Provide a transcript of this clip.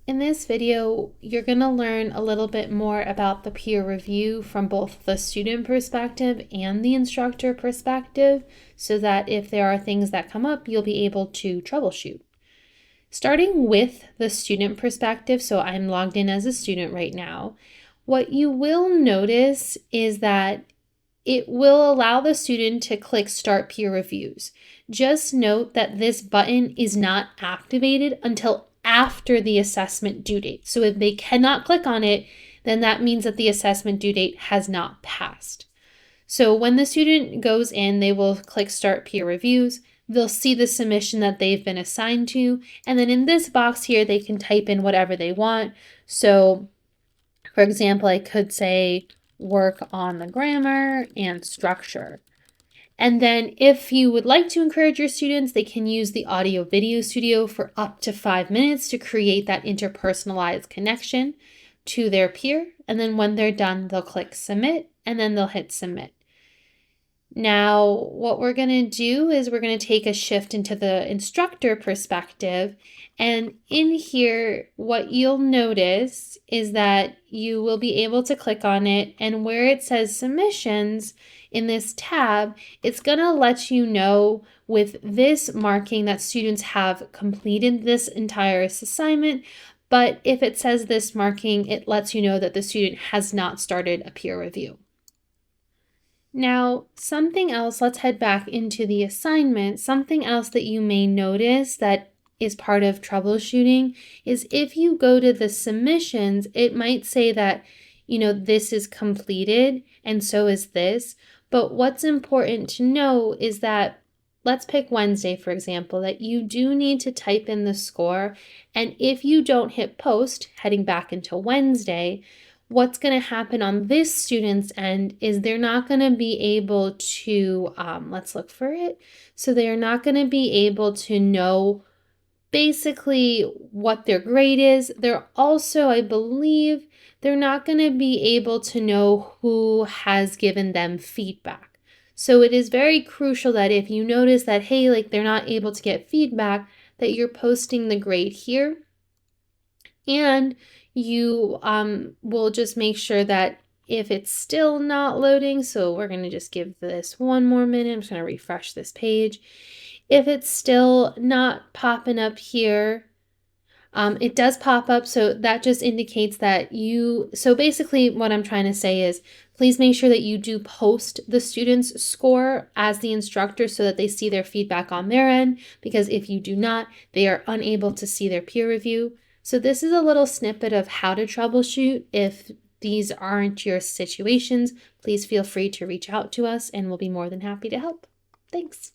In this video, you're going to learn a little bit more about the peer review from both the student perspective and the instructor perspective, so that if there are things that come up, you'll be able to troubleshoot. Starting with the student perspective, so I'm logged in as a student right now, what you will notice is that it will allow the student to click Start Peer Reviews. Just note that this button is not activated until after the assessment due date. So if they cannot click on it, then that means that the assessment due date has not passed. So when the student goes in, they will click Start Peer Reviews. They'll see the submission that they've been assigned to. And then in this box here, they can type in whatever they want. So for example, I could say work on the grammar and structure. And then if you would like to encourage your students, they can use the Audio Video Studio for up to 5 minutes to create that interpersonalized connection to their peer. And then when they're done, they'll click Submit, and then they'll hit Submit. Now, what we're going to do is we're going to take a shift into the instructor perspective. And in here, what you'll notice is that you will be able to click on it, and where it says submissions in this tab, it's going to let you know with this marking that students have completed this entire assignment. But if it says this marking, it lets you know that the student has not started a peer review. Now, something else, let's head back into the assignment. Something else that you may notice that is part of troubleshooting is if you go to the submissions, it might say that, this is completed and so is this. But what's important to know is that, let's pick Wednesday, for example, that you do need to type in the score. And if you don't hit post, heading back into Wednesday, what's going to happen on this student's end is they're not going to be able to, let's look for it. So they're not going to be able to know basically what their grade is. They're also, I believe, they're not going to be able to know who has given them feedback. So it is very crucial that if you notice that, hey, they're not able to get feedback, that you're posting the grade here. And you will just make sure that if it's still not loading, so we're going to just give this one more minute. I'm just going to refresh this page. If it's still not popping up here, it does pop up, so that just indicates that so basically what I'm trying to say is, please make sure that you do post the student's score as the instructor so that they see their feedback on their end, because if you do not, they are unable to see their peer review. So this is a little snippet of how to troubleshoot. If these aren't your situations, please feel free to reach out to us and we'll be more than happy to help. Thanks.